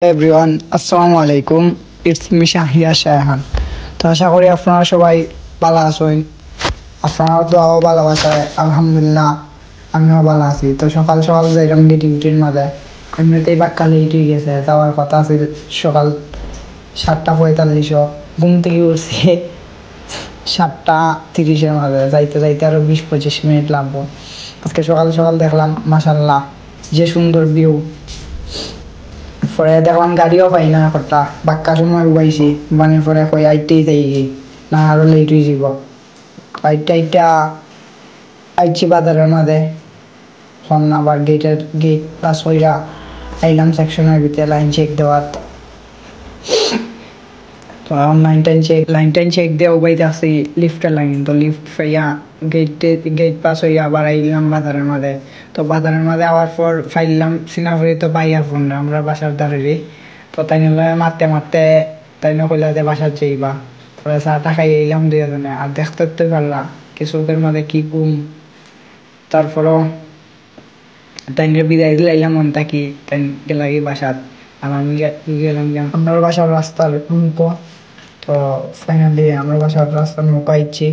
Everyone, আসসালামু আলাইকুম। It's me Shahiya Shayhan. তো আশা করি আপনারা সবাই ভালো আছেন। আপনারা দোয়া ও ভালোবাসায় আলহামদুলিল্লাহ আমিও ভালো আছি। তো সকাল সকাল যাইলাম ডিউটির মাঝে, এমনিতেই বাক্কা লেট হয়ে গেছে, যাওয়ার কথা আছে সকাল 7:45। ঘুম থেকে উঠছি 7:30-এর মাঝে, যাইতে যাইতে আরো 20-25 মিনিট লাগবো। আজকে সকাল সকাল দেখলাম মাশাল্লাহ যে সুন্দর ভিউ। পরে দেখলাম গাড়িও পাই না, একটা বাক্কা সময় উবাইছি, মানে পরে কই আইতেই যাই না আরো লেট হয়ে যাব। আইটা আইছি বাজারের মাঝে, ফোন আবার গেট পাস হইয়া আইলাম সেকশনের ভিতরে লাইন চেক দেওয়ার। তো লাইন চেক দিয়ে উবাইতে আসি লিফটের লাইন। তো লিফট পাইয়া গেট পাস হইয়া আবার আইলাম বাজারের মাঝে। তো বাজারের মাঝে আওয়ার পর ফাইলাম সিনাফুরি। তো পাইয়া ফোন আমরা বাসার দ্বারেরই। তো তাই নিলে মারতে মারতে তাই কইলা যে বাসার যাইবা। পরে চাটা খাই এলাম দুজনে, আর দেখতে পারলাম কিছুদের মাঝে কি ঘুম। তারপরও তাই বিদায় দিলে আইলাম মন থাকি তাই গেলাগি বাসার। আর আমি গেলাম আমার বাসার রাস্তার মুখো। তো ফাইনালি আমরা বাসার রাস্তার মুখো আইছি।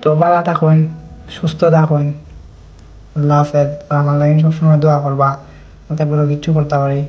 তো ভালো থাকুন, সুস্থ থাকুন, আল্লাহ হাফেজ। আমার লাগে সবসময় দোয়া করবা, যাতে বড় কিছু করতে পারি।